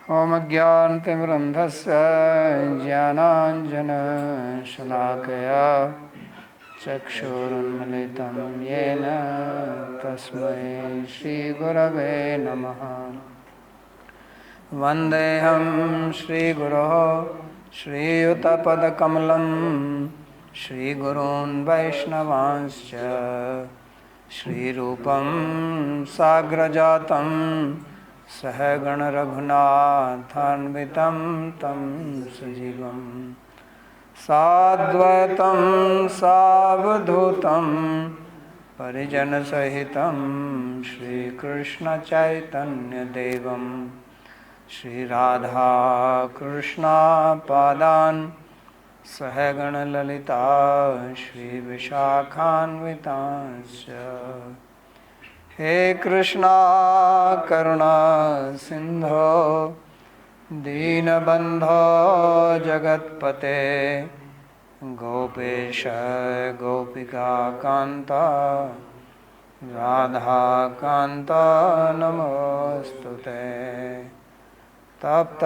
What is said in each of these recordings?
ॐ अज्ञानतिमिरन्धस्य ज्ञानाञ्जनशलाकया चक्षुरुन्मिलितं येन तस्मै श्रीगुरवे नमः। वन्देऽहं श्रीगुरोः श्रीयुतपदकमलं श्रीगुरून् वैष्णवांश्च श्रीरूपं साग्रजातं सहगण रघुनाथान्वितं तं सजीवं साद्वैतं सावधूतं परिजनसहितं श्रीकृष्णचैतन्यदेवं श्रीराधाकृष्णपादान् सहगण ललिता श्रीविशाखान्वितांश्च। हे कृष्णा करुणा सिंधो दीनबंधो जगत्पते गोपेश गोपिका कांता राधा कांता नमोस्तुते। तप्त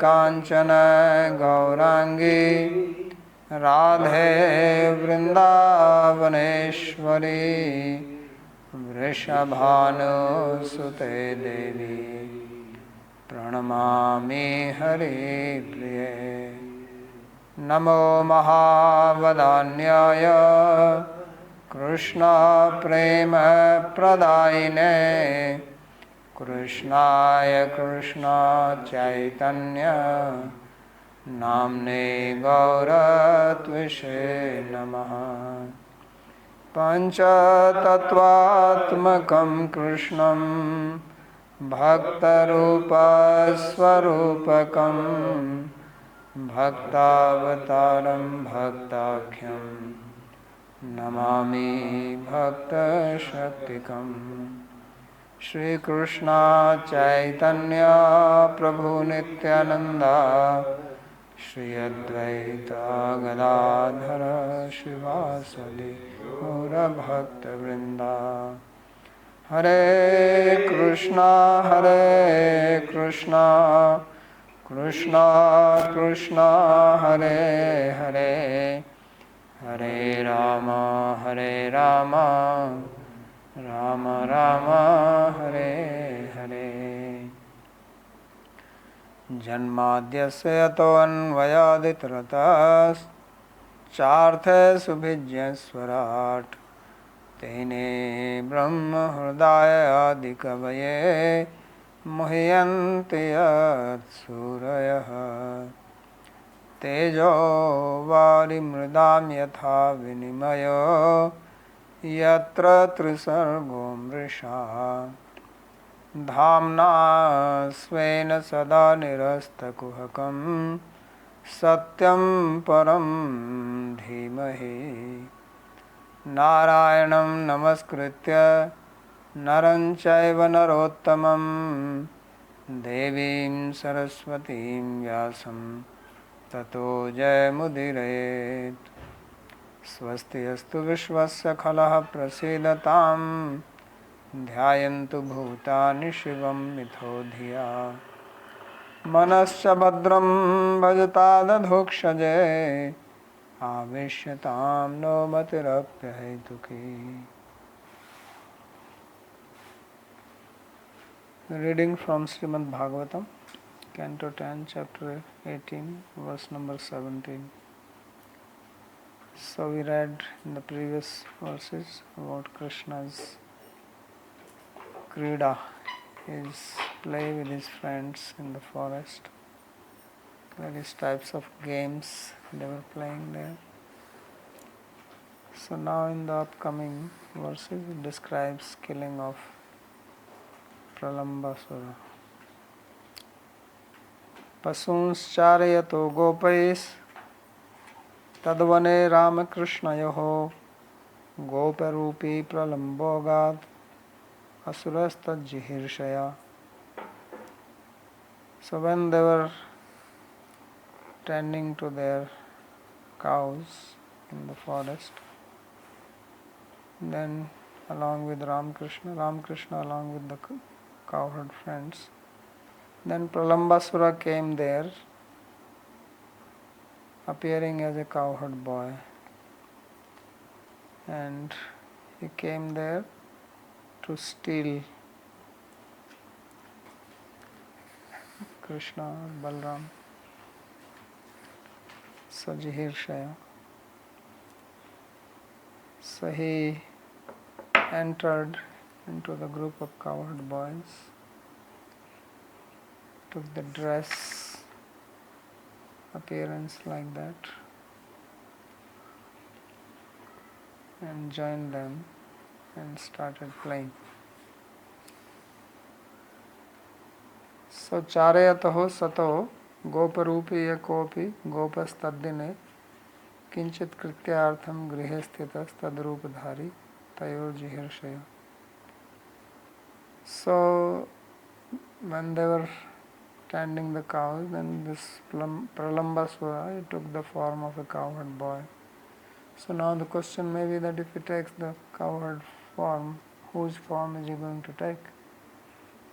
कांचन गौरांगी राधे वृंदावनेश्वरी वृषभानुसुते देवी प्रणमामि हरिप्रिये। नमो महावदान्याय कृष्णप्रेमप्रदायिने कृष्णाय कृष्णचैतन्य नाम्ने गौरत्विषे नमः। पञ्चतत्त्वात्मकं कृष्णं भक्तरूपस्वरूपकं भक्तावतारं भक्ताख्यं नमामि भक्तशक्तिकम्। श्रीकृष्ण चैतन्य प्रभु नित्यानंद श्री अद्वैत गदाधर शिवासदि गौरभक्तवृंदा। हरे कृष्णा कृष्णा कृष्णा हरे हरे हरे राम राम राम हरे हरे। जन्माद्यस्य यतोऽन्वयादितरतश्चार्थे सुभिज्ञस्वराट् तेने ब्रह्महृदाय आदिकवये मुह्यन्ति यत्सूरयः। तेजो वारिमृदां यथा विनिमयो यत्र त्रिसर्गो मृषा धाम्ना स्वेन सदा निरस्तकुहकं सत्यं परं धीमहि। नारायणं नमस्कृत्य नरं चैव नरोत्तमं देवीं सरस्वतीं व्यासं ततो जयमुदीरयेत्। स्वस्ति अस्तु विश्वस्य खलः प्रसीदतां ध्यायन्तु भूतानि शिवं मिथो धिया। मनश्च भद्रं भजतादधोक्षजे आवेश्यतां no मतिरप्यहेतुकी। Reading from Śrīmad-Bhāgavatam, Canto 10, chapter 18, verse number 17. So we read in the previous verses about Krishna's Krida, his play with his friends in the forest, various types of games they were playing there. So now in the upcoming verses it describes killing of Pralambasura. Pasunscharayato gopais तद्वने रामकृष्णयोः गोपरूपी प्रलम्बोगात् असुरस्तज्जिहीर्षया. So when they were tending to their cows in the forest, then along with Ramakrishna along with the cowherd friends, Then Pralambasura came there, appearing as a cowherd boy, and he came there to steal Krishna, Balram, Sajihirshaya. So he entered into the group of cowherd boys, took the dress, appearance like that, and joined them and started playing. So charayataho sato goparupi yakopi gopastadine kinchit krityartham grihe sthitas tadrupadhari tayor jihirshaya. So when they were tending the cows, then this Pralambasura, he took the form of a cowherd boy. So now the question may be that if he takes the cowherd form, whose form is he going to take?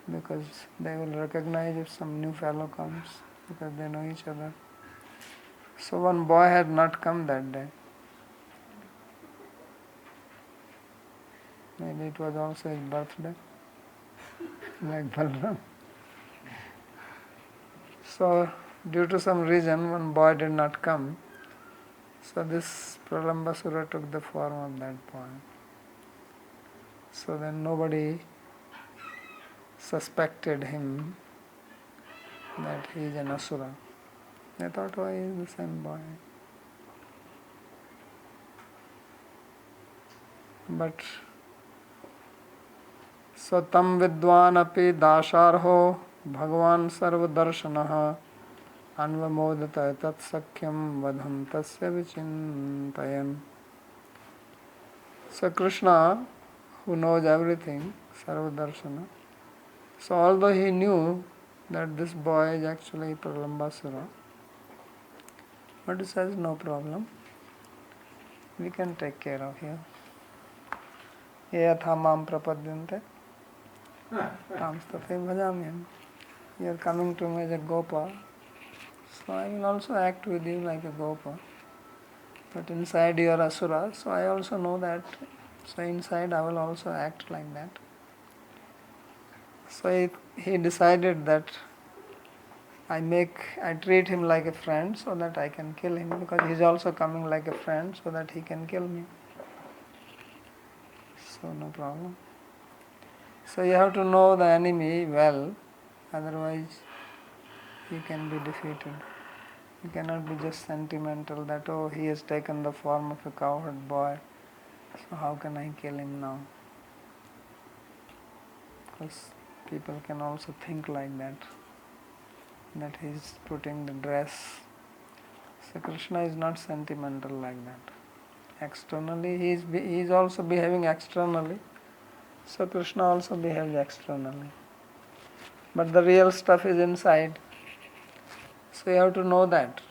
Because they will recognize if some new fellow comes, because they know each other. So one boy had not come that day. Maybe it was also his birthday, like Balram. So due to some reason, one boy did not come. So this Pralambasura took the form of that boy. So then nobody suspected him that he is an asura. They thought, oh, he is the same boy. But so tam vidwan api dasharho bhagwan sarvadarshanah anvamodata tat sakyam vadham tasya vichintayan. So Krishna, who knows everything, sarvadarshana. So although he knew that this boy is actually Pralambasura, but he says no problem, we can take care of you. Yatha mam prapadyante tam state bhajamyam. You are coming to me as a gopa, so I will also act with you like a gopa. But inside you are asura, so I also know that. So inside I will also act like that. So he decided that I treat him like a friend so that I can kill him, because he is also coming like a friend so that he can kill me. So no problem. So you have to know the enemy well, otherwise you can be defeated. You cannot be just sentimental that, oh, he has taken the form of a cowherd boy, so how can I kill him now? Because people can also think like that he is putting the dress. So Krishna is not sentimental like that. Externally he is also behaving externally. So Krishna also behaves externally. But the real stuff is inside. So you have to know that.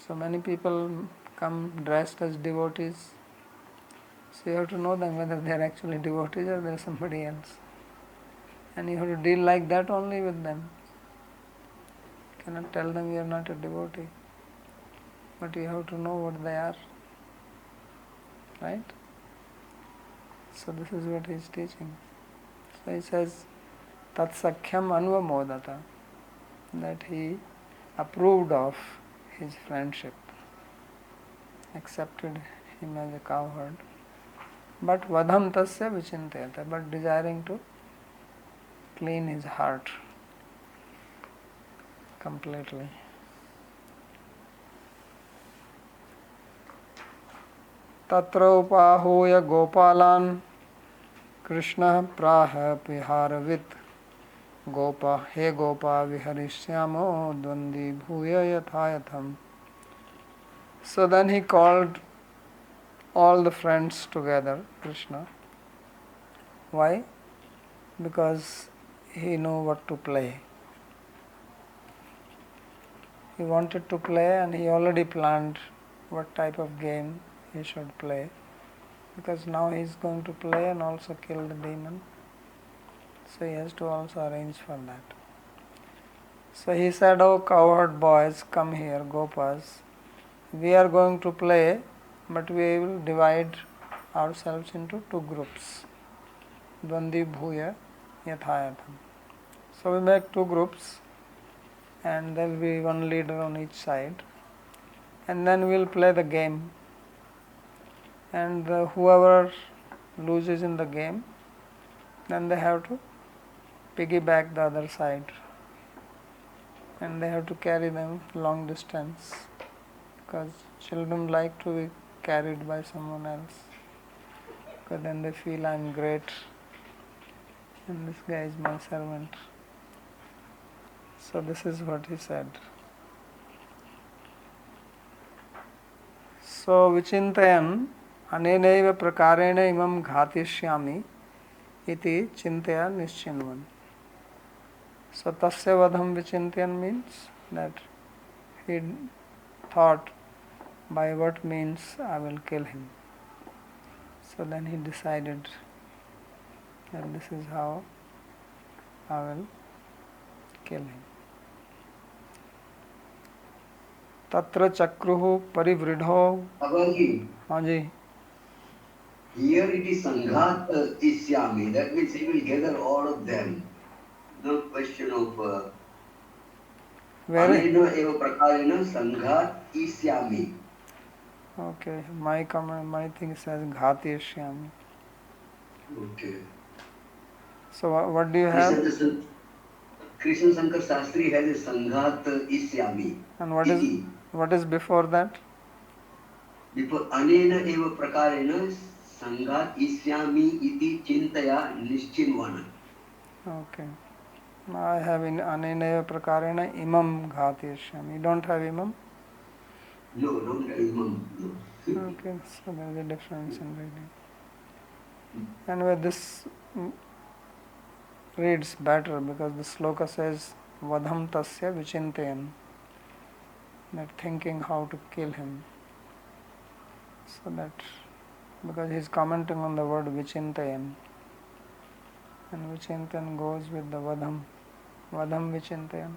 So many people come dressed as devotees. So you have to know them whether they are actually devotees or they are somebody else. And you have to deal like that only with them. You cannot tell them you are not a devotee. But you have to know what they are. Right? So this is what he is teaching. So he says, Tat Sakhyam Anvamodata, that he approved of his friendship, accepted him as a cowherd, but Vadham Tasya Vichintayata, but desiring to clean his heart completely. Tatra upahoya gopalan Krishna praha piharavit gopa he gopa viharishyamo dvandi bhuya yathayatham. So then he called all the friends together, Krishna. Why? Because he knew what to play. He wanted to play and he already planned what type of game he should play, because now he is going to play and also kill the demon. So he has to also arrange for that. So he said, "Oh cowherd boys, come here, Gopas. We are going to play, but we will divide ourselves into two groups. Dvandi bhuya yathayatham. So we make two groups, and there will be one leader on each side, and then we will play the game. And whoever loses in the game, then they have to piggyback the other side, and they have to carry them long distance, because children like to be carried by someone else, because then they feel I'm great and this guy is my servant." So this is what he said. So vichintayan anenaiva prakarena imam ghatishyami iti chintaya nischinvan. So tasya vadham vichintayan means that he thought, by what means I will kill him. So then he decided that this is how I will kill him. Tatra chakruhu parivridho. हाँ जी. Here it is Sanghat Isyami. That means he will gather all of them. No question of Anena eva prakarena Sanghat Isyami. Okay, my comment, my thing says Ghati Shyami. Okay. So what do you have? Krishna Sankar Shastri has a Sanghat Isyami. And what is before that? Before Anena eva prakarena Sanghat Isyami iti chintaya nischinvana. Okay. I have in Anena Prakarena Imam Ghati Shyami. You don't have Imam? No, don't have Imam. No. Okay, so there is a difference in reading. Anyway, this reads better because the sloka says Vadham Tasya Vichintayan, that thinking how to kill him. So that, because he is commenting on the word Vichintayan, and Vichintayan goes with the Vadham Vichintayan,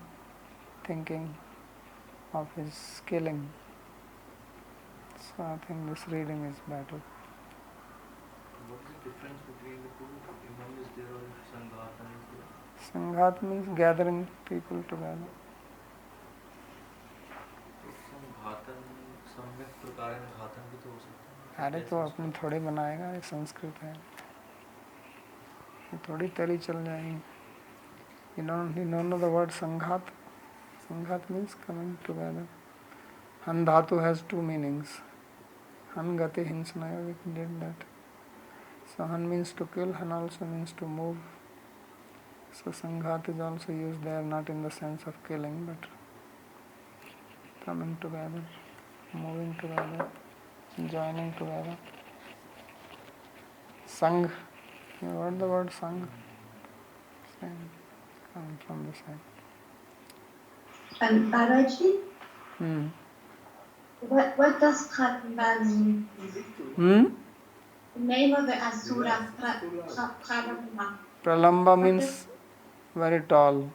thinking of his killing. So I think this reading is better. What is the difference between the two? Imam is there or Sanghat is there? Sanghat means gathering people together. घातन सम्यक प्रकार घातन भी तो हो सकता है. अरे तो अपनी थोड़ी बनाएगा, ये संस्कृत है, ये थोड़ी तरी चल जाएगी. You don't know the word Sanghat? Sanghat means coming together. Han dhatu has two meanings. Han gati hinsnaya, we did that. So Han means to kill, Han also means to move. So Sanghat is also used there, not in the sense of killing, but coming together, moving together, joining together. Sang, you heard the word Sang? Same, coming from the side. And Balaji? What does Pratibha mean? The name of the Asura, Pralamba. Pralamba means very tall.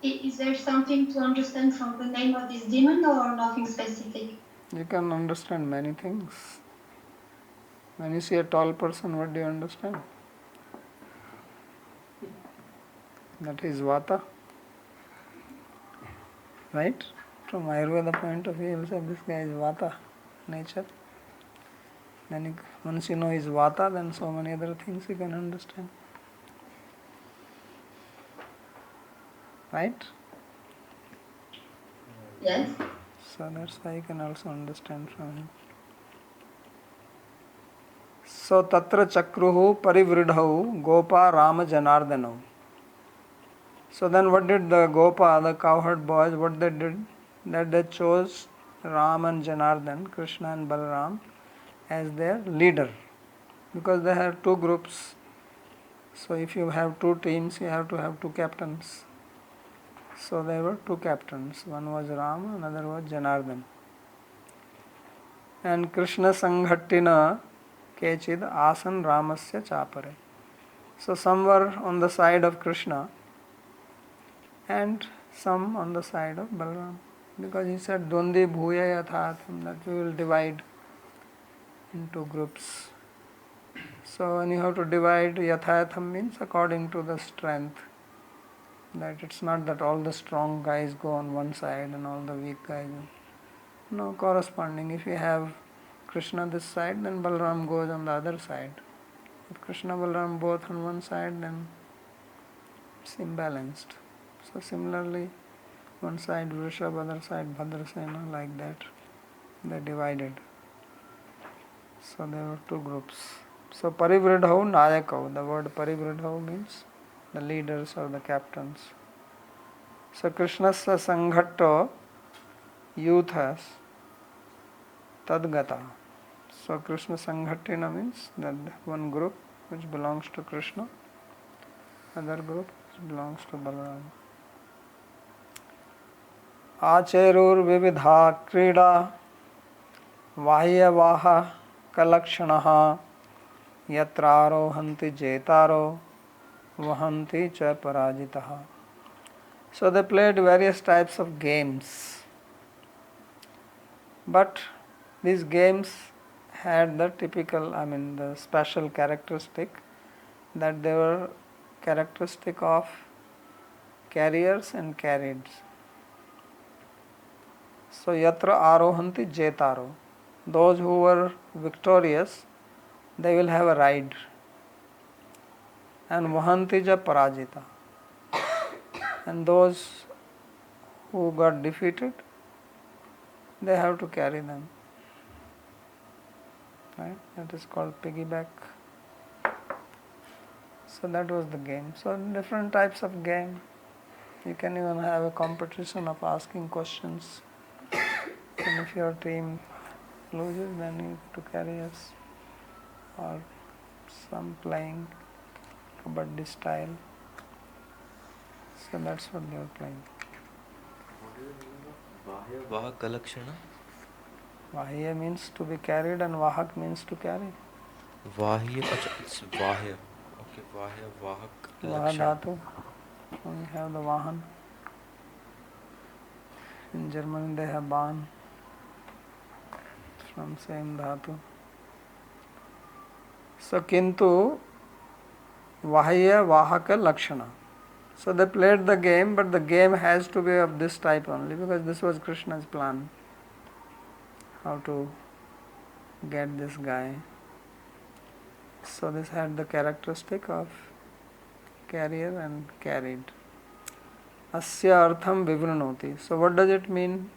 Is there something to understand from the name of this demon or nothing specific? You can understand many things. When you see a tall person, what do you understand? That is Vata. Right? From Ayurveda point of view, you will say this guy is Vata, nature. Then once you know he is Vata, then so many other things you can understand. Right? Yes. So that's why you can also understand from him. So tatra chakruhu parivridhau gopa rama janardhanau. So then what did the Gopa, the cowherd boys, what they did? That they chose Ram and Janardhan, Krishna and Balaram, as their leader. Because they have two groups. So if you have two teams, you have to have two captains. So there were two captains. One was Ram, another was Janardhan. And Krishna Sanghattina Kechid Asan Ramasya Chapare. So some were on the side of Krishna and some on the side of Balaram, because he said Dvandi Bhuya Yathatham, that we will divide into groups. So when you have to divide, Yathatham means according to the strength. That it's not that all the strong guys go on one side and all the weak guys. No, corresponding. If you have Krishna this side, then Balaram goes on the other side. If Krishna Balaram both on one side, then it's imbalanced. So similarly, one side Vrishabh, other side Bhadrasena, like that. They divided. So there were two groups. So Parivridhau Nayakau. The word Parivridhau means the leaders or the captains. So Krishnasya Sanghatto Yuthas Tadgata. So Krishna Sanghatina means that one group which belongs to Krishna, other group which belongs to Balaram. Acherur Vividha Krida Vahyavaha Kalakshanaha Yatrarohanti Jetaro Vahanti Cha Parajitaha. So they played various types of games. But these games had the typical, the special characteristic that they were characteristic of carriers and carried. So yatra arohanti jetaro. Those who were victorious, they will have a ride. And vahanti ja parajita. And those who got defeated, they have to carry them. Right? That is called piggyback. So that was the game. So different types of game. You can even have a competition of asking questions. And if your team loses, then you have to carry us. Or some playing kabaddi style. So that's what they were playing. What is the meaning of Vahya Kalakshana? Vahya means to be carried and Vahak means to carry. Vahya, it's Vahya. Okay, Vahya, Vahak, Lakshana. Vahadhatu. We have the Vahan. In German they have Bahn. From same dhatu. So Kintu Vahya Vahaka Lakshana. So they played the game, but the game has to be of this type only, because this was Krishna's plan. How to get this guy. So this had the characteristic of carrier and carried. Asya artham vivrinoti. So what does it mean?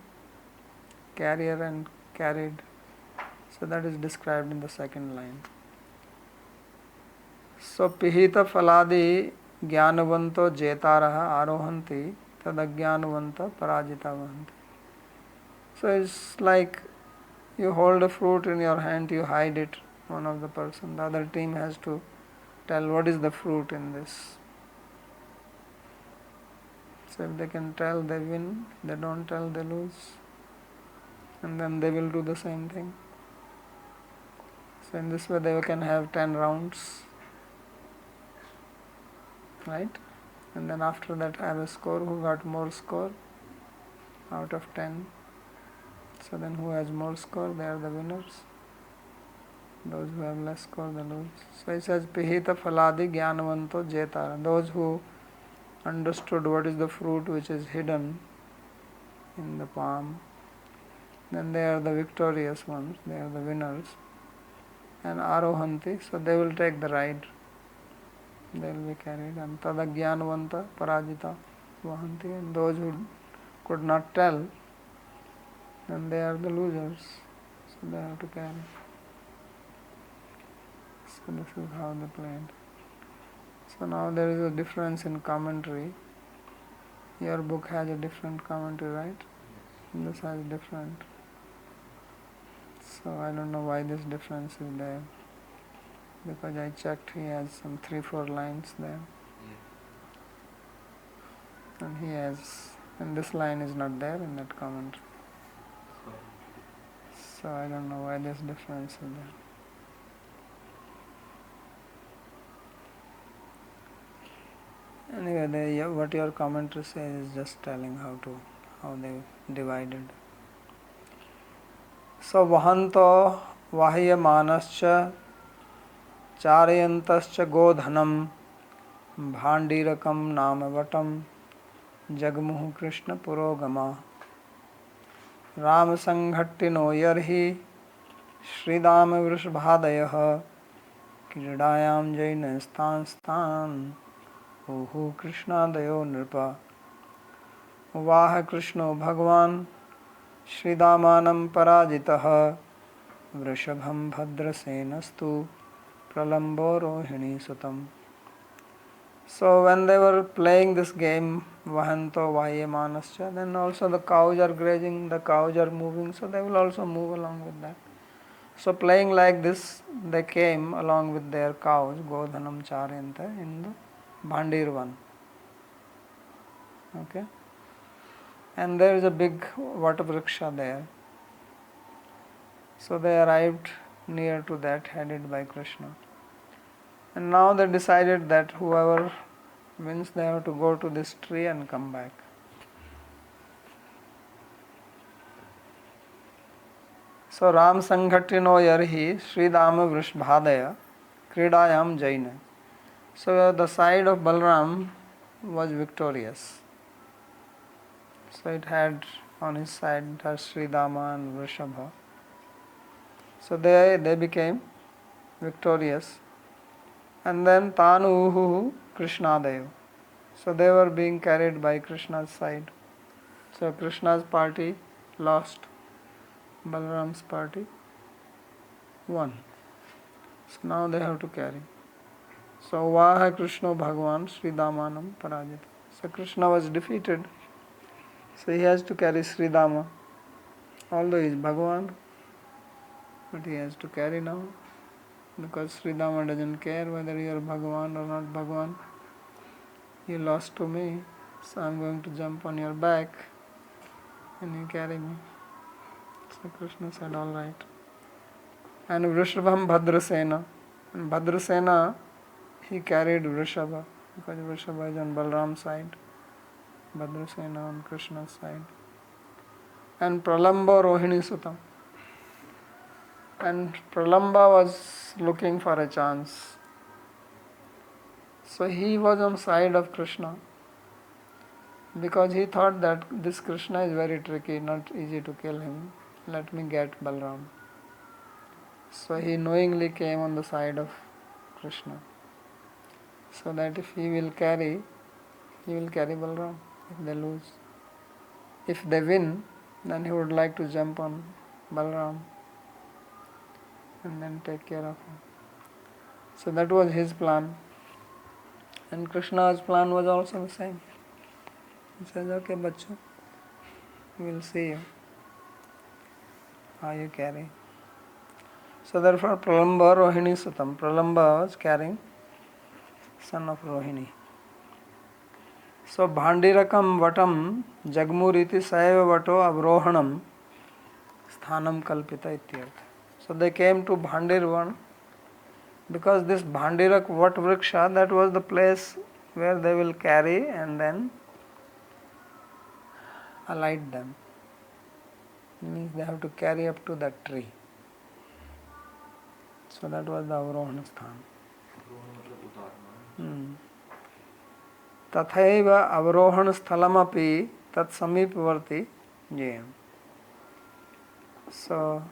Carrier and carried. So that is described in the second line. So pihita faladi jnanavanto jetaraha arohanti tadajnanavanta parajita vahanti. So it's like you hold a fruit in your hand, you hide it, one of the person. The other team has to tell what is the fruit in this. So if they can tell, they win. They don't tell, they lose. And then they will do the same thing. So in this way they can have 10 rounds. Right? And then after that have a score, who got more score out of 10. So then who has more score, they are the winners. Those who have less score, they lose. So it says Pihita Faladi Jnanavanto Jetara. Those who understood what is the fruit which is hidden in the palm, then they are the victorious ones, they are the winners. And Arohanti, so they will take the ride. They will be carried. And Tadajnanavanta Parajita Vahanti. And those who could not tell, then they are the losers. So they have to carry. So this is how they played. So now there is a difference in commentary. Your book has a different commentary, right? And this has different. So I don't know why this difference is there. Because I checked, he has some 3-4 lines there. And he has, and this line is not there in that commentary. So I don't know why this difference is there. Anyway, what your commentary says is just telling how they divided. So vahanto vahyamanascha charayantascha godhanam bhandirakam namavatam jagmuhu krishna purogama ram sanghattino yarhi Sridama वृषभादयः क्रीडायां जैनस्तांस्तान् ऊहु कृष्णादयो नृप उवाह कृष्णो भगवान् श्रीदामानं पराजितः वृषभं भद्रसेनस्तु प्रलम्बो Rohini सुतम्. So when they were playing this game, vahanto vahyamanascha, then also the cows are grazing, the cows are moving, so they will also move along with that. So playing like this, they came along with their cows, Godhanam Charyanta, in the Bhandirvan. Okay? And there is a big Vatavriksha there. So they arrived near to that, headed by Krishna. And now they decided that whoever wins, they have to go to this tree and come back. So Ram Sanghatino Yarhi Sridama Vrishbhadaya Kridayam Jaina. So the side of Balram was victorious. So it had on his side Sridama and Vrishabha. So they became victorious. And then Tanuhu Krishnadayo. So they were being carried by Krishna's side. So Krishna's party lost. Balaram's party won. So now they have to carry. So Vaha Krishna Bhagavan Sridamanam Parajita. So Krishna was defeated. So he has to carry Sridama. Although he is Bhagavan, but he has to carry now. Because Sridama doesn't care whether you are Bhagavan or not Bhagavan. You lost to me, so I am going to jump on your back and you carry me. So Krishna said, all right. And Vrishabham Bhadrasena. And Bhadrasena, he carried Vrishabha, because Vrishabha is on Balram's side, Bhadrasena on Krishna's side. And Pralamba Rohini Sutam. And Pralamba was looking for a chance. So he was on side of Krishna, because he thought that this Krishna is very tricky, not easy to kill him. Let me get Balram. So he knowingly came on the side of Krishna, so that if he will carry Balram if they lose. If they win, then he would like to jump on Balram and then take care of him. So that was his plan. And Krishna's plan was also the same. He says, okay, bacho, we will see you, how you carry. So therefore Pralamba Rohini Sutam. Pralamba was carrying son of Rohini. So Bhandirakam Vatam Jagmuriti Saiva Vato Avrohanam Sthanam Kalpita Ityartha. So they came to Bhandirvan, because this Bhandirak Vatvriksha, that was the place where they will carry and then alight them. It means they have to carry up to that tree. So that was the Avrohana Sthan. Tathaiva Avrohana Sthalamapi Tat Samipvarti Jayam. So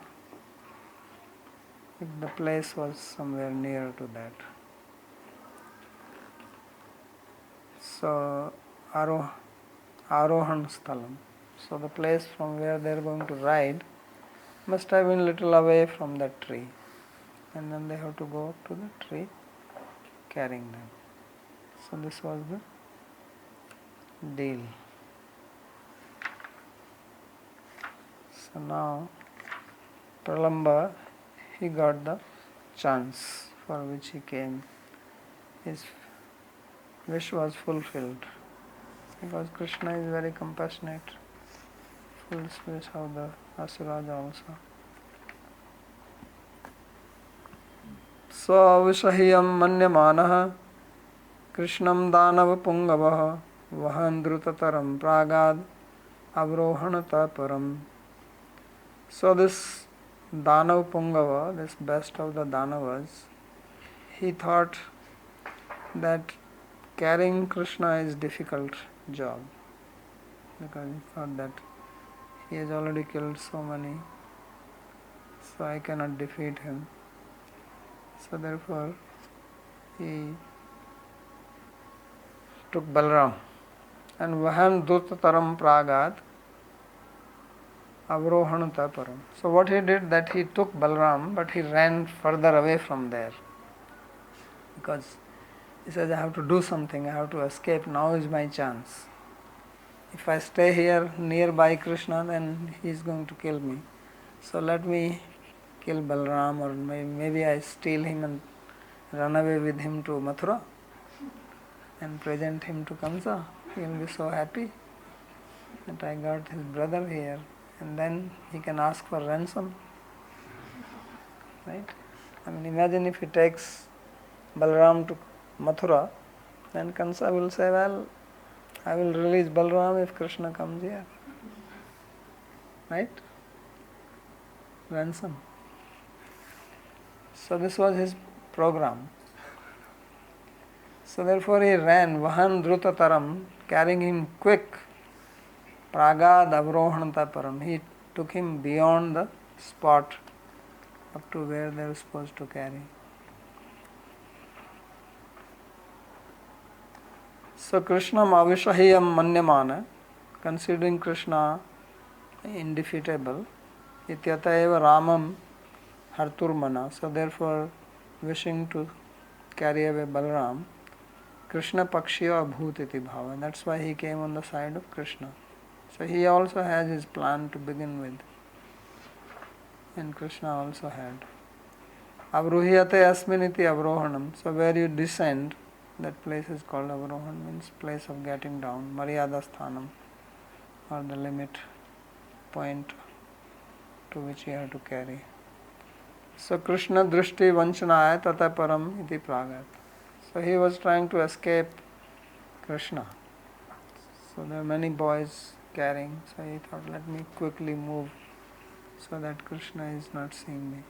the place was somewhere near to that. So Arohan Sthalam. So the place from where they are going to ride must have been little away from that tree. And then they have to go up to the tree carrying them. So this was the deal. So now Pralamba, he got the chance for which he came. His wish was fulfilled, because Krishna is very compassionate, full space of the Asuras also. So Vishahiyam Manyamanah Krishnam Danav Pungavaha Vahan Drutataram Pragad Avrohanata Param. So this Danav Pungava, this best of the Danavas, he thought that carrying Krishna is difficult job, because he thought that he has already killed so many, so I cannot defeat him. So therefore he took Balram, and Vahan Dutataram Pragat Avrohanata Param. So what he did, that he took Balram, but he ran further away from there, because he says, I have to do something, I have to escape, now is my chance. If I stay here nearby Krishna, then he is going to kill me. So let me kill Balram, or maybe I steal him and run away with him to Mathura and present him to Kamsa. He will be so happy that I got his brother here, and then he can ask for ransom. Right? I mean, imagine if he takes Balram to Mathura, then Kamsa will say, well, I will release Balram if Krishna comes here. Right? Ransom. So this was his program. So therefore he ran, Vahan Drutataram, carrying him quick, Pragad Avrohanata Param. He took him beyond the spot up to where they were supposed to carry. So Krishna Avishahiyam Manyamana, considering Krishna indefeatable, Ityata eva Ramam Harturmana. So therefore, wishing to carry away Balaram, Krishna Pakshiya Abhutiti Bhava. That's why he came on the side of Krishna. So he also has his plan to begin with. And Krishna also had. Avruhiyate asminiti avrohanam. So where you descend, that place is called avrohan, means place of getting down. Maryada sthanam, or the limit point to which you have to carry. So Krishna drishti vanchanaya tata param iti pragat. So he was trying to escape Krishna. So there are many boys carrying. So he thought, let me quickly move so that Krishna is not seeing me.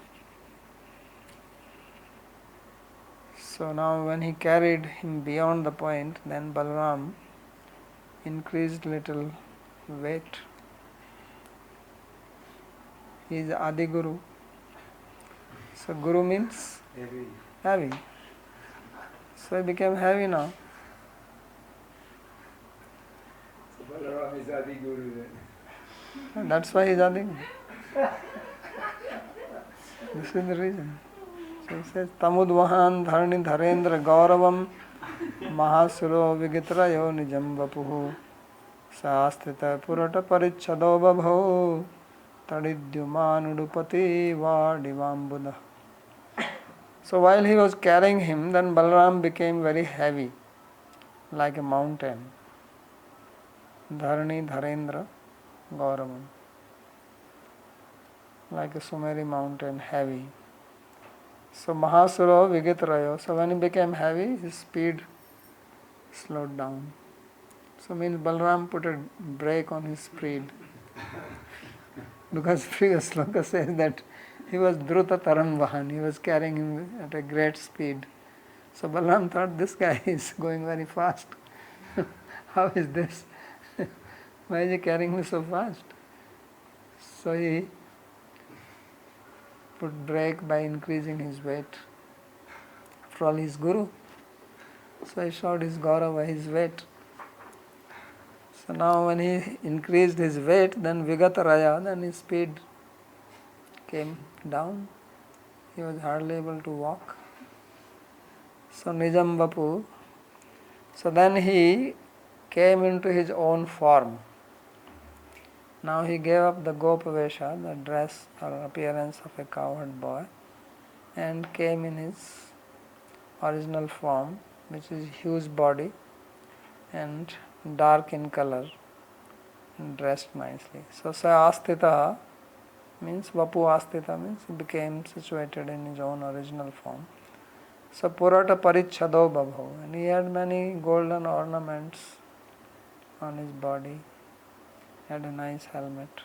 So now when he carried him beyond the point, then Balaram increased little weight. He is Adi Guru. So Guru means heavy. So he became heavy now. So Balaram is Adi Guru then. And that's why he is Adi Guru. This is the reason. So he says, Tamudvahan dharni dharendra gauravam mahasuro vigitrayo nijam vapuhu sastita purata parichado babho tadidyumanudupati vadivambuda. So while he was carrying him, then Balaram became very heavy, like a mountain. Dharni dharendra gauravam, like a Sumeri mountain, heavy. So Mahasura Vigitrayo. So when he became heavy, his speed slowed down. So means Balaram put a brake on his speed. Because previous sloka says that he was Druta Taran Vahan, he was carrying him at a great speed. So Balaram thought, this guy is going very fast. How is this? Why is he carrying me so fast? So he put brake by increasing his weight. After all, he is Guru. So he showed his Gaurava, his weight. So now when he increased his weight, then Vigataraya, then his speed came down. He was hardly able to walk. So Nijam Vapu. So then he came into his own form. Now he gave up the Gopavesha, the dress or appearance of a cowherd boy, and came in his original form, which is huge body and dark in color, and dressed nicely. So Sa Astita means Vapu Astita means he became situated in his own original form. So Purata Parichhado Babho, and he had many golden ornaments on his body, had a nice helmet.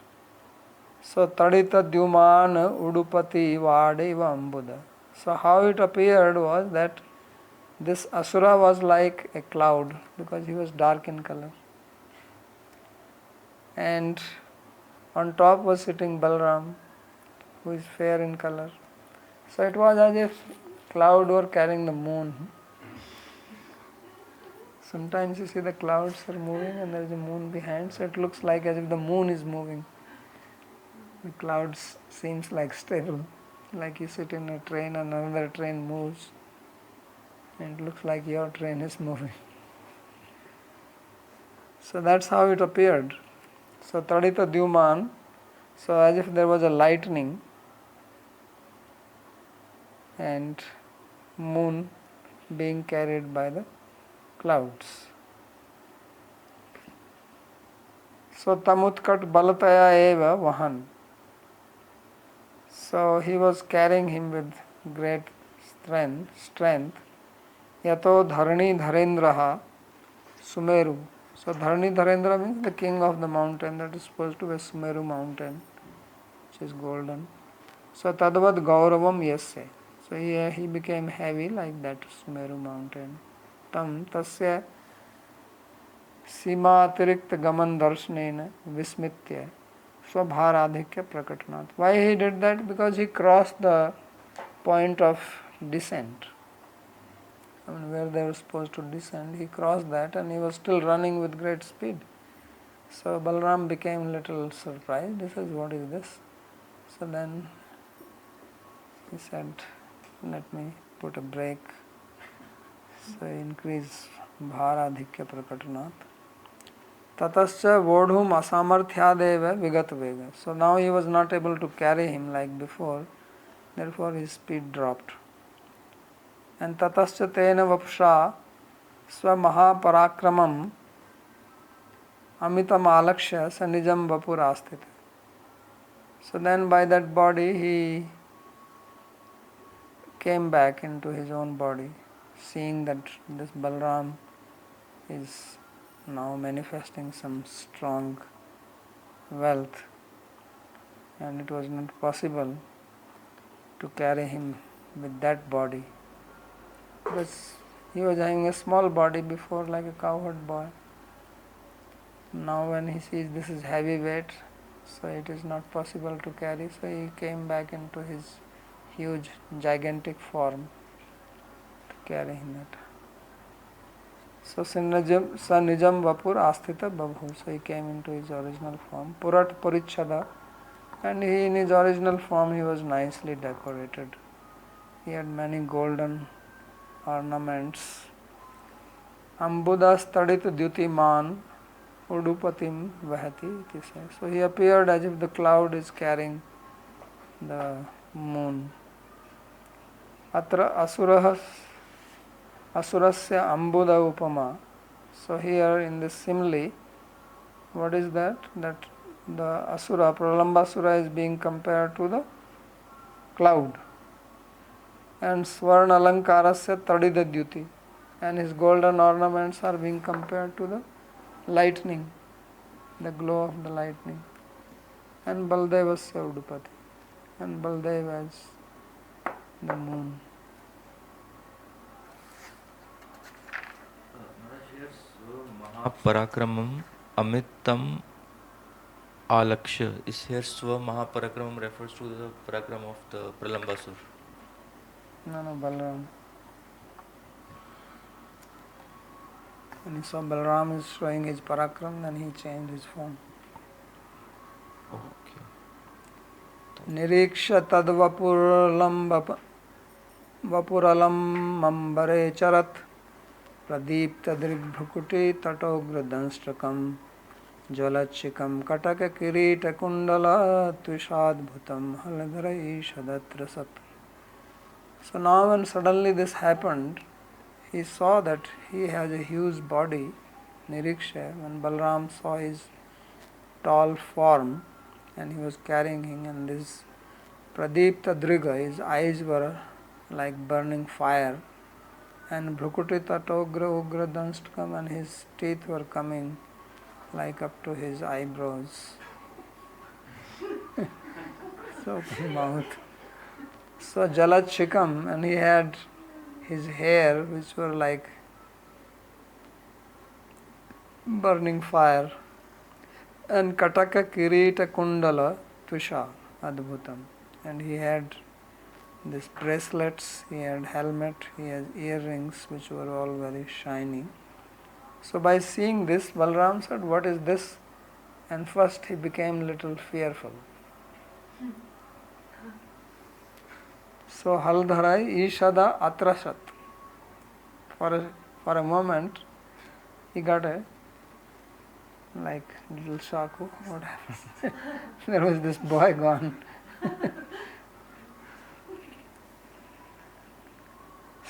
So Tadita Dyuman Udupati Vadeva Ambuda. So how it appeared was that this Asura was like a cloud because he was dark in color. And on top was sitting Balram, who is fair in color. So it was as if cloud were carrying the moon. Sometimes you see the clouds are moving and there is a moon behind, so it looks like as if the moon is moving. The clouds seems like stable, like you sit in a train and another train moves, and it looks like your train is moving. So that's how it appeared. So Tadita Dyuman, so as if there was a lightning and moon being carried by the clouds. So Tamutkat Balataya Eva Vahan. So he was carrying him with great strength. Yato Dharani Dharendraha Sumeru. So Dharani Dharendra means the king of the mountain, that is supposed to be Sumeru mountain, which is golden. So Tadavad Gauravam Yasya. So he became heavy like that Sumeru mountain. Tam Tasya Simatirikta Gaman Darshnena Vismitya Swabharadhikya Prakatanath. Why he did that? Because he crossed the point of descent. Where they were supposed to descend, he crossed that and he was still running with great speed. So Balram became little surprised. He says, what is this? So then he said, let me put a brake. So he increased Bharadhikya Prakatanath. Tatascha Vodhum Asamarthyadeva Vigat Vega. So now he was not able to carry him like before, therefore his speed dropped. And Tatascha Tena Vapsha Swamahaparakramam Amitam Alakshya Sanijam Vapurasthita. So then by that body he came back into his own body, seeing that this Balram is now manifesting some strong wealth and it was not possible to carry him with that body because he was having a small body before like a cowherd boy. Now when he sees this is heavy weight, so it is not possible to carry, so he came back into his huge gigantic form to carry him that. So Sanijam Vapur Asthita Babhu. So he came into his original form. Purat Purichhada. And he in his original form he was nicely decorated. He had many golden ornaments. Ambudas Tadit Dyutiman Udupatim Vahati. So he appeared as if the cloud is carrying the moon. Atra Asurahas Asurasya Ambuda Upama. So here in this simile, what is that? That the Asura, Pralambasura is being compared to the cloud. And Swarna Alankarasya Tadida Dyuti. And his golden ornaments are being compared to the lightning, the glow of the lightning. And Baldevasya Udupati. And Baldeva is the moon. Parakramam Amitam Alaksha. Is here Swa Mahaparakramam refers to the Parakram of the Pralambasur? No, Balaram. When he saw Balaram is showing his Parakram, then he changed his form. Okay. Niriksha tad vapuralam mambare charat pradipta drigbhukuti tatogra danstrakam jvalachikam kataka kirita kundala tushadbhutam haladharai shadatra sap. So now when suddenly this happened, he saw that he has a huge body, Niriksha, when Balaram saw his tall form and he was carrying him, and this Pradipta Driga, his eyes were like burning fire, and Bhrukuti Tatogra Ugra Danstkam, and his teeth were coming like up to his eyebrows. So open mouth. So Jalat Shikam, and he had his hair which were like burning fire. And Kataka Kirita Kundala Tusha Adbhutam. And he had these bracelets, he had helmet, he had earrings which were all very shiny. So by seeing this, Balram said, "What is this?" And first he became little fearful. So Haldharai Ishada Atrasat. For a moment he got a like little shock. What happened? There was this boy gone.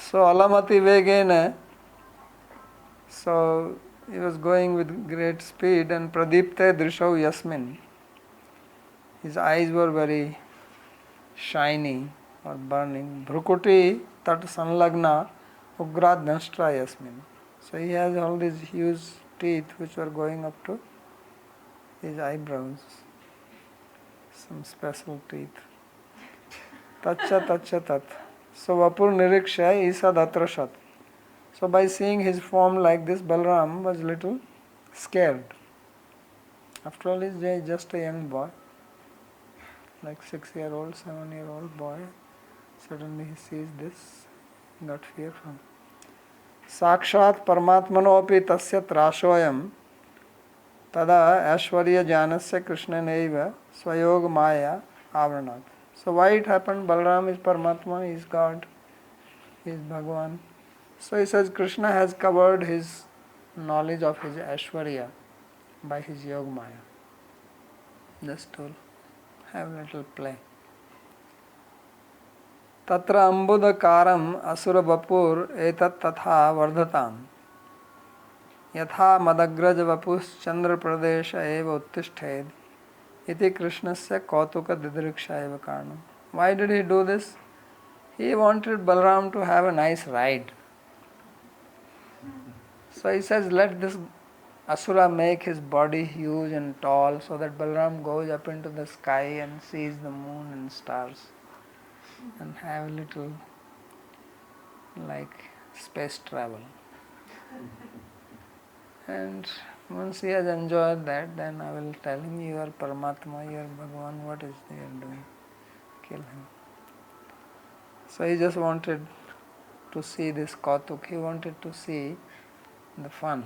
So Alamati Vegena, so he was going with great speed, and Pradipte Drishau Yasmin. His eyes were very shiny or burning. Bhrukuti Tat Sanlagna Ugrad Nashtra Yasmin. So he has all these huge teeth which were going up to his eyebrows. Some special teeth. Tacha Tacha Tat. So Vapur Niriksha Isad Atrashat. So by seeing his form like this, Balram was little scared. After all, he is just a young boy, like 6-year-old, 7-year-old boy. Suddenly he sees this, got fear from. Sakshat Paramatmanopi Tasya Trashoyam Tada Ashwarya Janasya Krishnanaiva Swayog Maya Avranat. So why it happened? Balram is Paramatma, he is God, he is Bhagavan. So he says Krishna has covered his knowledge of his Ashwarya by his Yoga Maya. Just to have a little play. Tatra ambudakaram asura vapur etat tatha vardhatam yatha madagraj vapus chandra pradesha eva uttishted iti krishnasya kautuka didriksha eva karanam. Why did he do this? He wanted Balram to have a nice ride. So he says, let this Asura make his body huge and tall so that Balram goes up into the sky and sees the moon and stars and have a little like space travel. And once he has enjoyed that, then I will tell him, you are Paramatma, you are Bhagavan, what is he doing? Kill him. So he just wanted to see this Kautuk, he wanted to see the fun.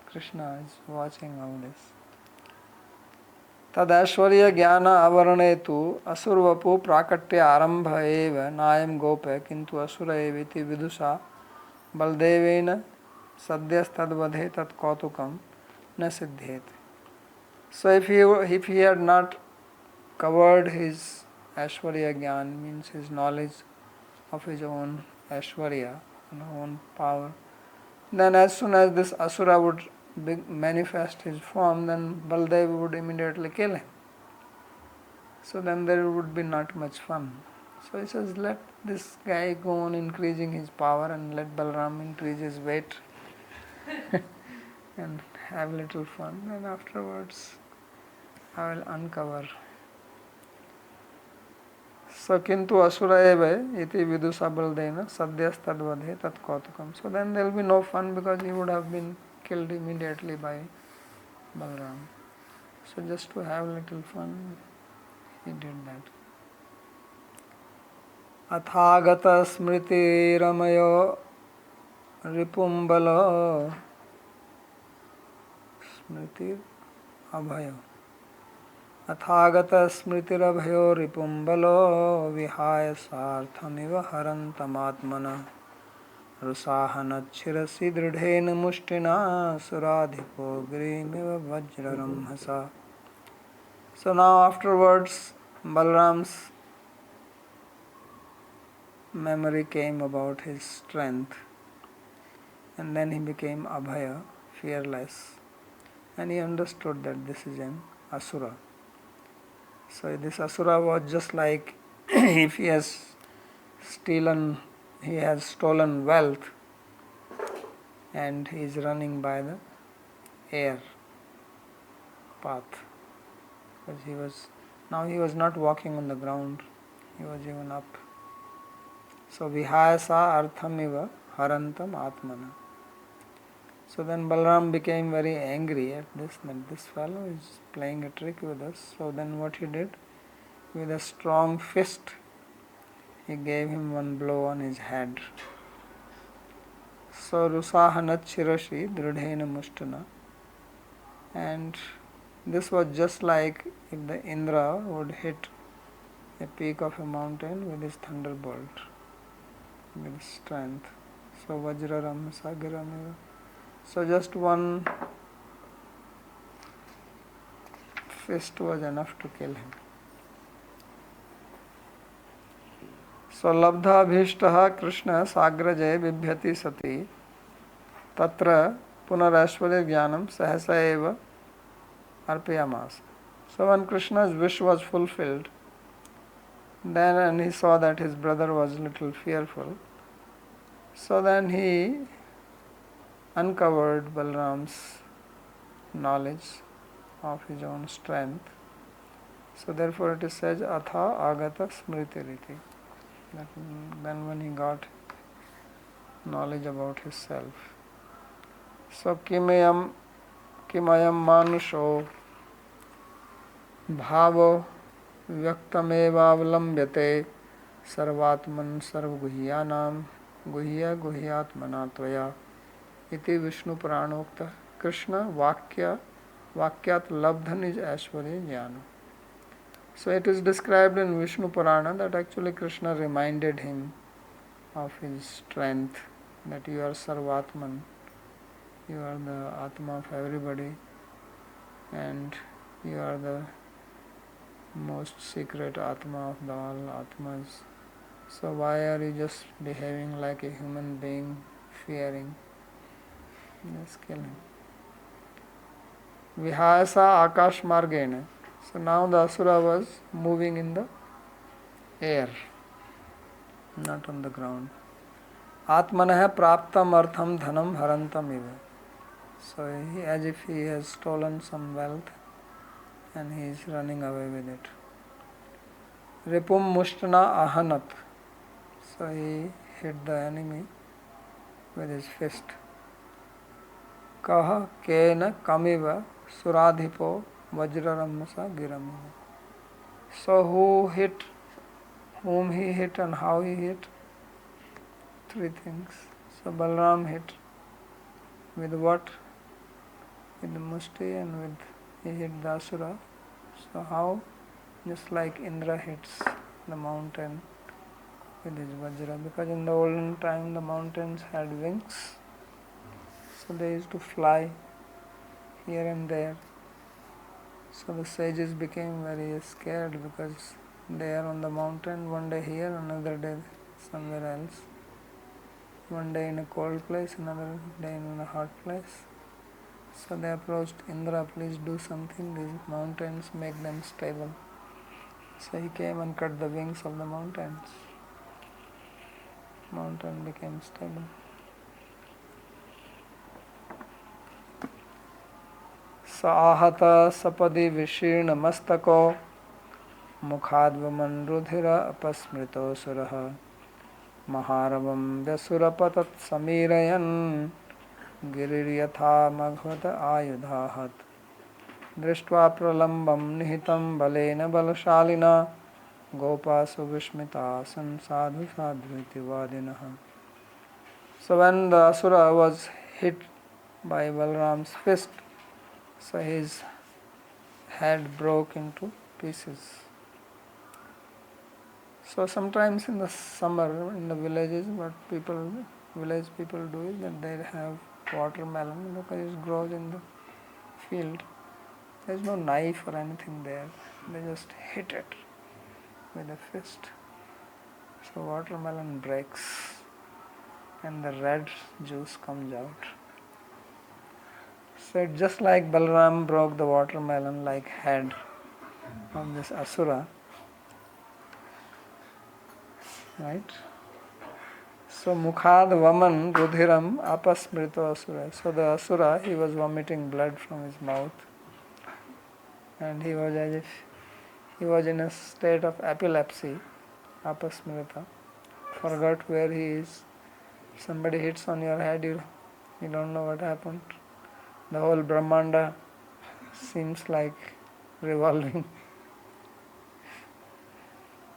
Krishna is watching all this. Tadashwarya jnana avaranettu asurvapu prakatya arambha eva nayam gope kintu asura eviti vidusha baldevena sadyastadvadhe tat kautukam na siddhet. So if he had not covered his Ashwarya Gyan, means his knowledge of his own Ashwarya, own power, then as soon as this Asura would manifest his form, then Baldev would immediately kill him. So then there would be not much fun. So he says, let this guy go on increasing his power and let Balram increase his weight and have little fun. And afterwards, I will uncover. So kintu asura eva iti vidusa baldena sadyastadvadhe tat kautukam. So then there will be no fun because he would have been killed immediately by Balram. So just to have little fun, he did that. Athagata smriti ramayo ripumbalo smriti abhayo. Athagata smritirabhayo ripumbalo vihaya sarthamiva harantamatmana rusahanachirasi dridhena mushtina suradhipo grimiva vajraramhasa. So now afterwards Balram's memory came about his strength, and then he became abhaya, fearless, and he understood that this is an asura. So this asura was just like if he has stolen wealth, and he is running by the air path. Because he was not walking on the ground, he was even up. So vihayasa arthamiva harantam atmana. So then Balaram became very angry at this, that this fellow is playing a trick with us. So then what he did, with a strong fist, he gave him one blow on his head. So rusahanat shirashi dridhena mushtana. And this was just like if the Indra would hit a peak of a mountain with his thunderbolt, with strength. So vajraram sagaramiva. So just one fist was enough to kill him. So labdha bhishtaha Krishna sagraje bibhyati sati tatra punarashvali jnanam sahasa eva arpyamas. So when Krishna's wish was fulfilled, then and he saw that his brother was a little fearful, so then he uncovered Balaram's knowledge of his own strength. So therefore it is said atha agata smritiriti. That then when he got knowledge about himself. So kimayam manusho bhavo vyaktamevavlambhyate sarvatman sarvguhyanam guhya guhyatmana tvaya iti Vishnu Puranokta Krishna vakyat labdhan is Aishwarya jnana. So it is described in Vishnu Purana that actually Krishna reminded him of his strength, that you are Sarvatman, you are the Atma of everybody, and you are the most secret Atma of the all Atmas. So why are you just behaving like a human being, fearing? Just kill him. Vihayasa akash margena. So now the asura was moving in the air, not on the ground. Atmanah praptam artham dhanam harantam eva. So as if he has stolen some wealth and he is running away with it. Ripum mushtana ahanat. So he hit the enemy with his fist. Kaha kena kamiva suradhipo vajraramasa giramiva. So whom he hit and how he hit? Three things. So Balaram hit with what? With the mushti, and with he hit the asura. So how? Just like Indra hits the mountain with his vajra, because in the olden time the mountains had wings, so they used to fly here and there. So the sages became very scared because they are on the mountain, one day here, another day somewhere else. One day in a cold place, another day in a hot place. So they approached Indra, please do something, these mountains, make them stable. So he came and cut the wings of the mountains. Mountain became stable. Sahata sapadi vishirna mastako mukhadvaman rudhira apasmrito suraha maharavam vyasurapatat samirayan giriryatha maghvata ayudhahat drishtva pralambam nihitam balena balashalina gopasu vishmita sadhu sadhriti vadinaha. So when the asura was hit by Balaram's fist, so his head broke into pieces. So sometimes in the summer in the villages, what village people do is that they have watermelon because it grows in the field. There is no knife or anything there. They just hit it with a fist. So watermelon breaks and the red juice comes out. So it's just like Balaram broke the watermelon like head of this asura. Right? So mukhad vaman rudhiram apasmrito asura. So the asura, he was vomiting blood from his mouth, and he was as if he was in a state of epilepsy, apasmrita, forgot where he is. Somebody hits on your head, you don't know what happened. The whole Brahmanda seems like revolving.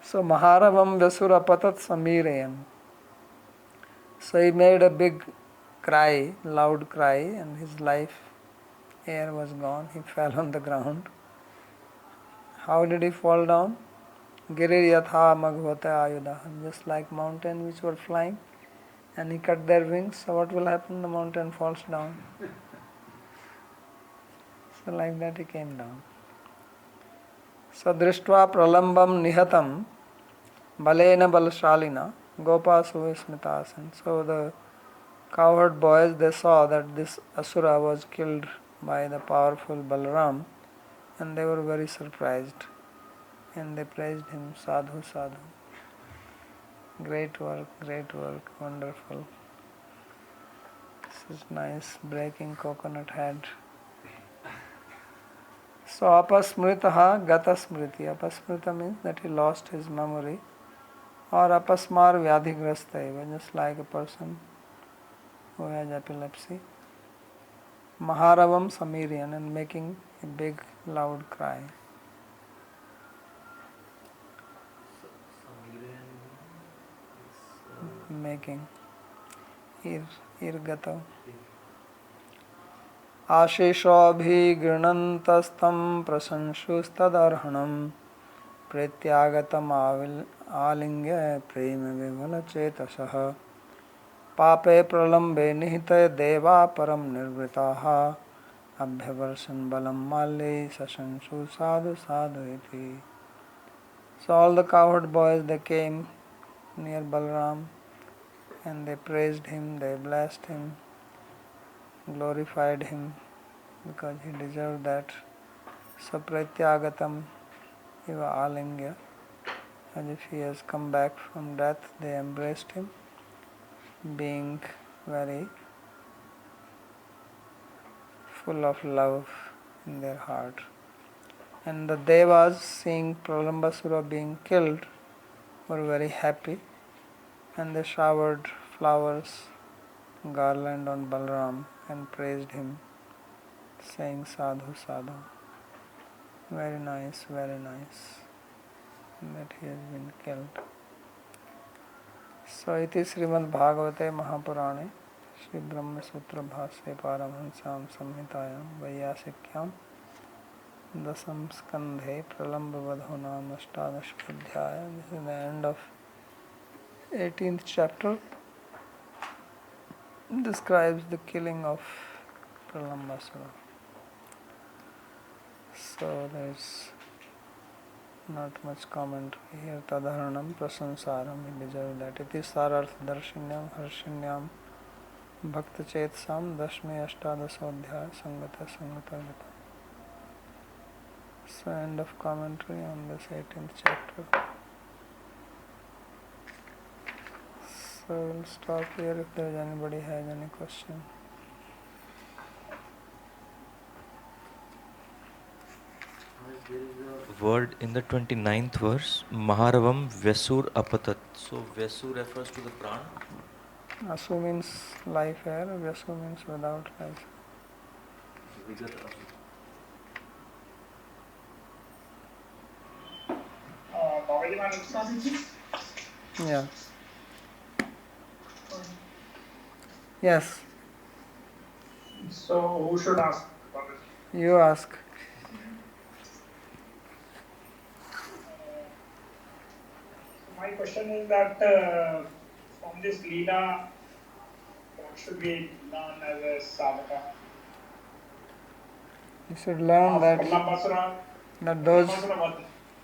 So Maharavam Vyasura Patat Samirayam. So he made a big cry, loud cry, and his life air was gone. He fell on the ground. How did he fall down? Girir yatha maghvata ayudahan. Just like mountains which were flying, and he cut their wings. So what will happen? The mountain falls down. So like that he came down. So drishtva pralambam nihatam balena balshalina gopasu smitasan. So the cowherd boys, they saw that this asura was killed by the powerful Balaram, and they were very surprised, and they praised him, sadhu sadhu. Great work, wonderful. This is nice, breaking coconut head. So apasmritaha gata smriti. Apasmrita means that he lost his memory, or apasmar vyadhigrasta, just like a person who has epilepsy. Maharavam samirian, and making a big loud cry. Making irgato. Ashishobhigrinantastam prasanshusthadarhanam pretyagatam alingya prema vivala chetasah pape pralambe nihite deva param nirvritaha abhyavarsan balam male sasanshu sadhu sadhu iti. So all the cowherd boys, they came near Balaram, and they praised him, they blessed him, glorified him, because he deserved that. So pratyagatam iva alingya, as if he has come back from death, they embraced him, being very full of love in their heart. And the devas, seeing Pralambasura being killed, were very happy, and they showered flowers, garland on Balaram, and praised him, saying sadhu sadhu. Very nice, that he has been killed. So it is Śrīmad-Bhāgavate Mahapurane Shri Brahma Sutra Bhāsya Paramhansam Samhitayam Vaiyasikyam Dasam Skandhe Pralamba Vadhunam Ashtadash Adhyaya. This is the end of 18th chapter. Describes the killing of Pralambasura. So there is not much commentary here. Tadharanam prasansaram, he deserves that. Iti sararth darshinyam harshinyam bhakta chetsam dashme ashtadasodhyaya sangata sangatagata. So end of commentary on this 18th chapter. So we'll stop here if there is anybody has any question. Word in the 29th verse, Maharavam Vyasur Apatat. So Vyasur refers to the prana. Asu means life air, Vyasu means without life. Yeah. Yes. So who should ask? You ask. My question is that from this Leela, what should we learn as a sadhaka? You should learn that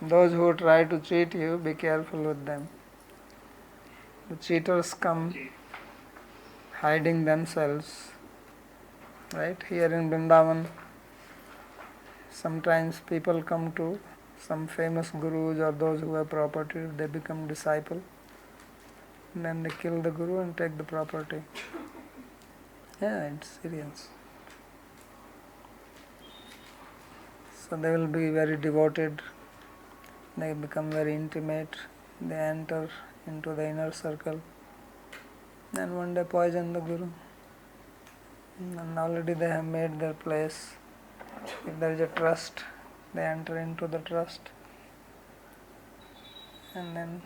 those who try to cheat you, be careful with them. The cheaters come hiding themselves. Right? Here in Vrindavan, sometimes people come to some famous gurus or those who have property, they become disciple. and then they kill the guru and take the property. Yeah, it's serious. So they will be very devoted, they become very intimate, they enter into the inner circle, and one day poison the guru. And already they have made their place. If there is a trust, they enter into the trust. And then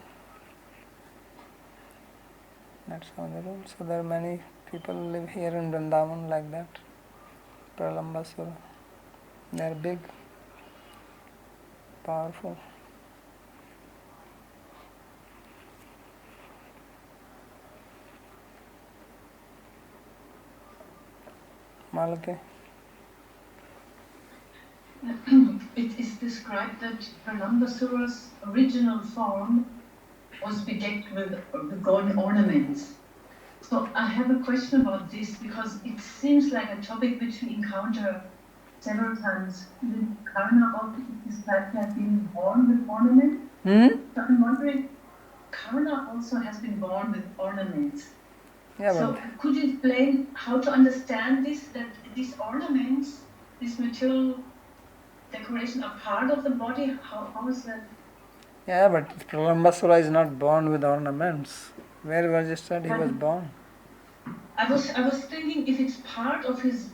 that's how they rule. So there are many people who live here in Vrindavan like that. Pralambasura. They are big, powerful. Malati. It is described that Pralambasura's original form was bedecked with golden ornaments. So I have a question about this because it seems like a topic which we encounter several times. Did Karna also described to have been born with ornaments? So I'm wondering, Karna also has been born with ornaments. Yeah, So could you explain how to understand this, that these ornaments, this material decoration are part of the body? How is that? Yeah, but Pralambasura is not born with ornaments. Where was it said he was born? I was thinking if it's part of his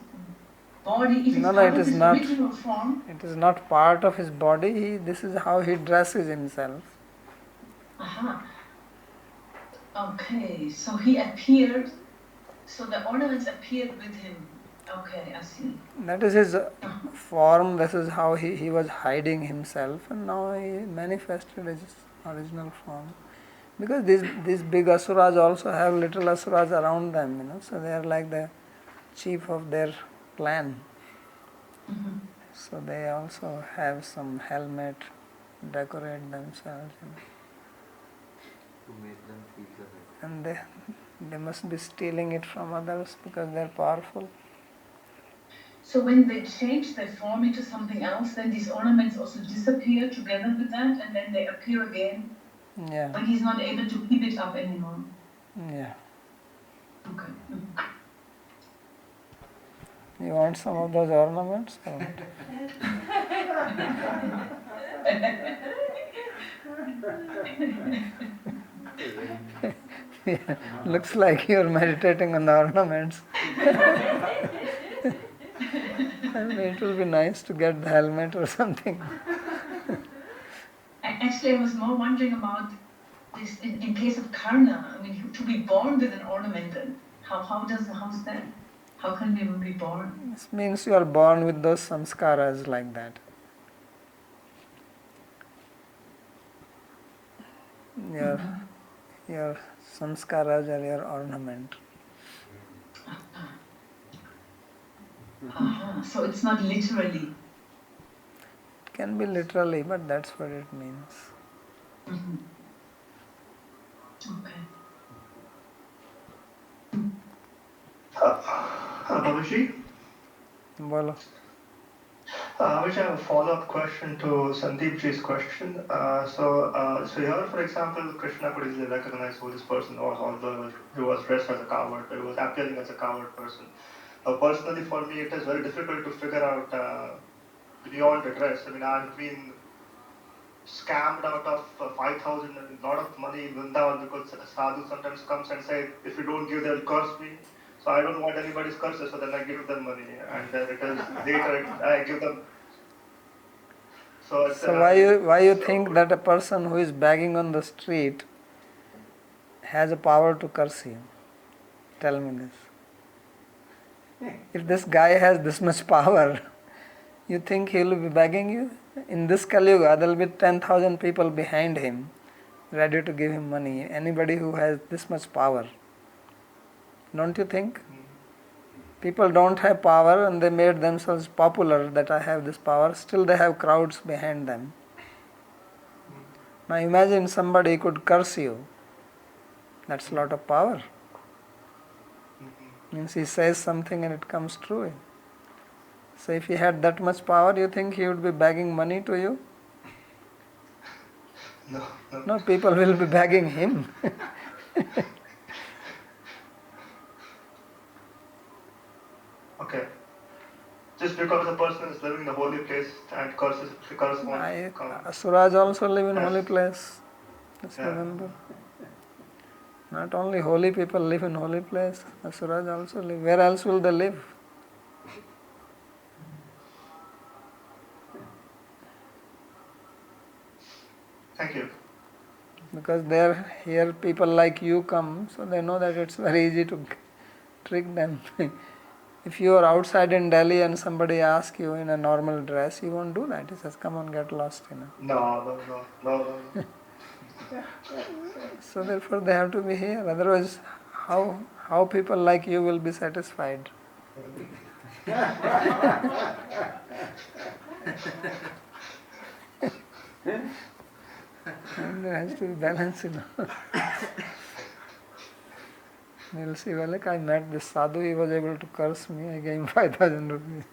body, if it's No, part it of is his not. original form. It is not part of his body. This is how he dresses himself. Aha. Okay, so he appeared, so the ornaments appeared with him. Okay, I see. That is his form. This is how he was hiding himself, and now he manifested his original form. Because these big asuras also have little asuras around them, so they are like the chief of their clan. So they also have some helmet, decorate themselves. To make them feel the hurt. And they must be stealing it from others because they are powerful. So when they change their form into something else, then these ornaments also disappear together with that, and then they appear again. Yeah. But he's not able to keep it up anymore. Yeah. Okay. You want some of those ornaments? Or what? Yeah, looks like you're meditating on the ornaments. I mean, it will be nice to get the helmet or something. Actually, I was more wondering about this in case of Karna. I mean, to be born with an ornament, how's that? How can we be born? This means you are born with those samskaras like that. Your samskaras are your ornament. So it's not literally. It can be literally, but that's what it means. Okay. Babaji, Bolo. I wish I have a follow-up question to Sandeep ji's question. So here, for example, Krishna could easily recognize who this person was, although he was dressed as a coward, he was appearing as a coward person. Personally, for me, it is very difficult to figure out beyond the dress. I mean, I've been scammed out of 5,000 and a lot of money in Vrindavan because a sadhu sometimes comes and says, if you don't give, they'll curse me. So I don't want anybody's curses, so then I give them money, and then it is later I give them. So why you think that a person who is begging on the street has a power to curse you? Tell me this. If this guy has this much power, you think he will be begging you? In this Kali Yuga, there will be 10,000 people behind him, ready to give him money. Anybody who has this much power. Don't you think? People don't have power and they made themselves popular that I have this power. Still they have crowds behind them. Now imagine somebody could curse you. That's a lot of power. Means he says something and it comes true. So if he had that much power, you think he would be begging money to you? No. No, people will be begging him. Okay. Just because a person is living in a holy place and corresponds. Asuras also live in holy place. Just Yeah. remember. Not only holy people live in holy place, Asuras also live. Where else will they live? Thank you. Because here people like you come, so they know that it's very easy to trick them. If you are outside in Delhi and somebody asks you in a normal dress, you won't do that. He says, come on, get lost. No. So therefore they have to be here. Otherwise, how people like you will be satisfied? And there has to be balance, You'll see, well, like I met this sadhu, he was able to curse me, I gave him 5,000 rupees.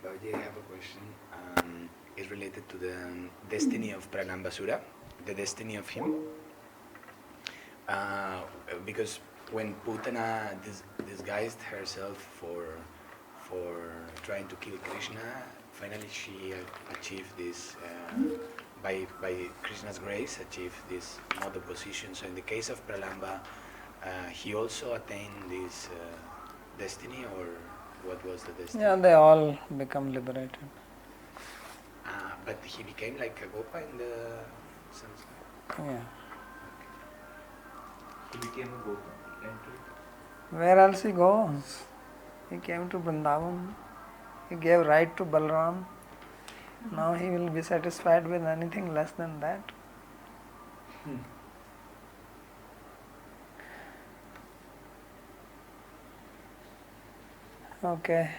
Babaji, I have a question. It's related to the destiny of Pranambasura, the destiny of him. Because when Putana disguised herself for trying to kill Krishna, finally she achieved this, by Krishna's grace, achieved this mode of position. So in the case of Pralamba, he also attained this destiny, or what was the destiny? Yeah, they all become liberated. But he became like a Gopa in the sense. Yeah. He became a Gopa. He entered. Where else he goes? He came to Vrindavan. He gave right to Balram. Now he will be satisfied with anything less than that. Okay.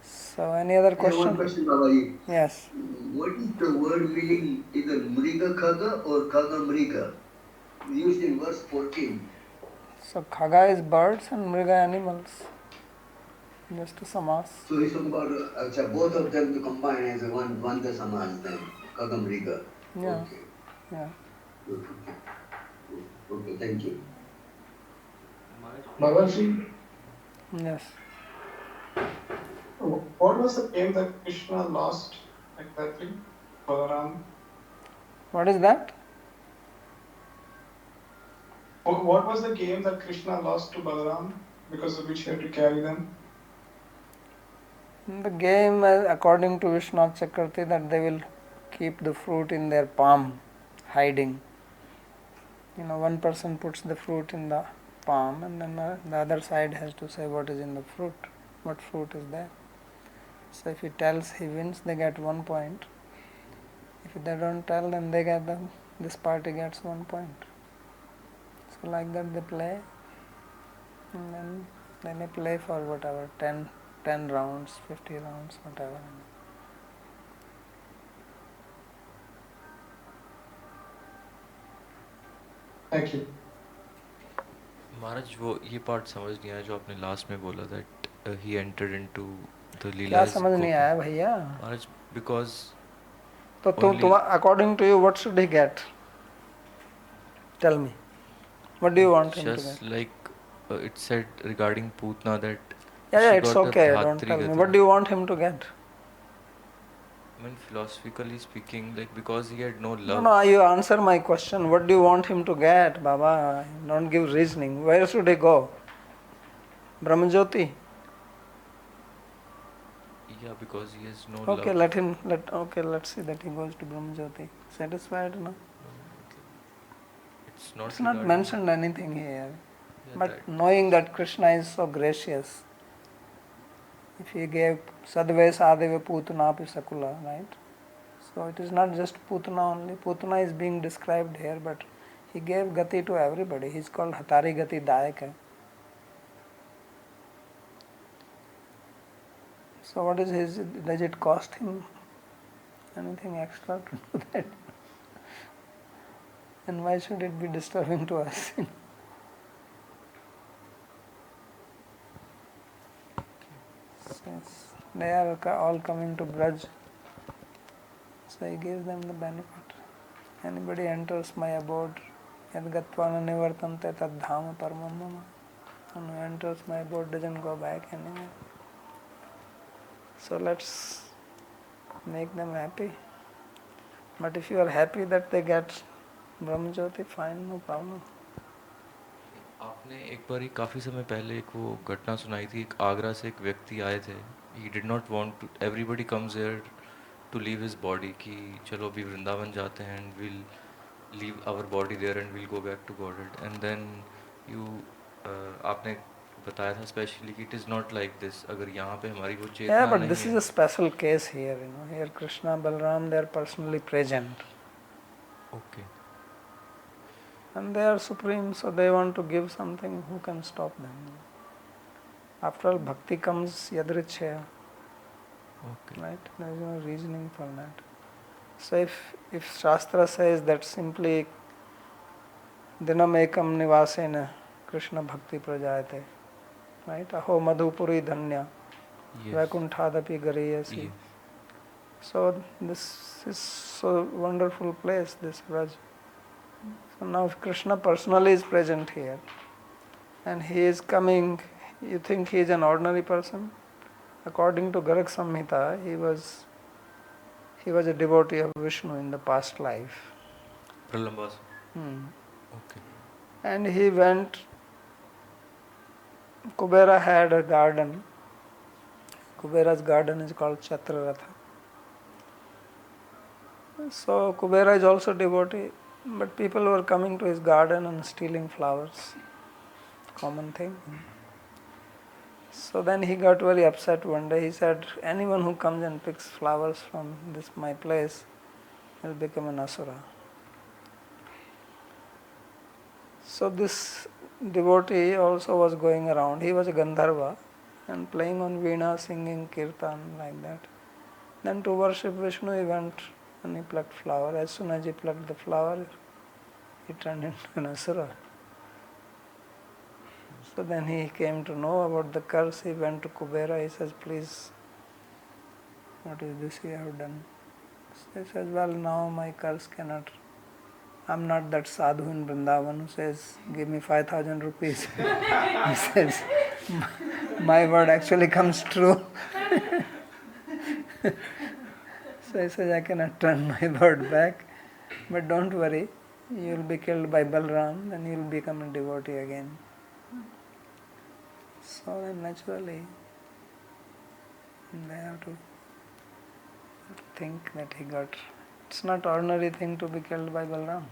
So any other question? One question, Babaji. Yes. What is the word meaning, either Mriga Khaga or Khaga Mriga? Used in verse 14. So Khaga is birds and Mriga animals. Just to samas. So he's talking about both of them to combine as a one the samas then. Khaga Mriga. Yeah. Okay. Yeah. Okay, thank you. Babaji, Yes. what was the game that Krishna lost exactly? Balaram? What is that? What was the game that Krishna lost to Balaram because of which he had to carry them? The game, according to Vishwanath Chakravarti, that they will keep the fruit in their palm, hiding. One person puts the fruit in the palm and then the other side has to say what is in the fruit, what fruit is there. So if he tells, he wins, they get 1 point. If they don't tell, then they get this party gets 1 point. So like that they play, and then they may play for whatever, 10 rounds, 50 rounds, whatever. Thank you. महाराज वो ये part समझ नहीं आया जो आपने last में बोला that he entered into the लीला. क्या समझ नहीं आया भैया? महाराज because तो तुम according to you what should he get? Tell me. What do you want him to get? Just like it said regarding Putna that yeah, it's okay, don't tell me. What do you want him to get? I mean, philosophically speaking, like because he had no love. No, you answer my question. What do you want him to get, Baba? Don't give reasoning. Where should he go? Brahmajyoti? Yeah, because he has no okay, love. Let's see that he goes to Brahmajyoti. Satisfied, no? It's not mentioned anything here. Yeah, but knowing that Krishna is so gracious, if he gave Sadve Sadeve Putanapi Sakula, right? So it is not just Putana only. Putana is being described here, but he gave Gati to everybody. He is called Hatari Gati Dayaka. So what is his, does it cost him anything extra to do that? And why should it be disturbing to us? They are all coming to Braj. So he gives them the benefit. Anybody enters my abode, yad gatvana nivartante tad dhama paramam mama. And who enters my abode doesn't go back anywhere. So let's make them happy. But if you are happy that they get Brahmajyoti, fine, no problem. आपने एक बार ही काफ़ी समय पहले एक वो घटना सुनाई थी, एक आगरा से एक व्यक्ति आए थे. He did not want to, everybody comes here to leave his body, कि चलो अभी वृंदावन जाते हैं and we'll leave our body there and we'll go back to Godhead. And then you आपने बताया था specially कि it is not like this. अगर यहाँ पे हमारी वो चेतना Yeah, but नहीं this है. is a special case here. Here Krishna, Balram, they are personally present. Okay. And they are supreme, so they want to give something. Who can stop them? After all, bhakti comes yadrichya. Okay. Right? There is no reasoning for that. So if Shastra says that simply dinam ekam nivasena Krishna bhakti prajayate, right? Aho madhupuri dhanya, Yes. vaikuntadapi gariyasi. Yes. So this is so wonderful place, this Braj. So now if Krishna personally is present here and he is coming, you think he is an ordinary person? According to Garak Samhita, he was a devotee of Vishnu in the past life. Pralambas. Okay. And he went, Kubera had a garden. Kubera's garden is called Chatraratha. So Kubera is also devotee, but people were coming to his garden and stealing flowers. Common thing. So then he got very upset one day. He said, anyone who comes and picks flowers from this my place will become an asura. So this devotee also was going around. He was a Gandharva and playing on veena, singing kirtan like that. Then to worship Vishnu he went and he plucked flower. As soon as he plucked the flower, he turned into an asura. So then he came to know about the curse. He went to Kubera. He says, please, what is this you have done? So he says, well, now my curse cannot. I'm not that sadhu in Vrindavan who says, give me 5,000 rupees. He says, my word actually comes true. So he says, I cannot turn my word back. But don't worry, you will be killed by Balram, then you will become a devotee again. So then naturally, they have to think that he got. It's not ordinary thing to be killed by Balram.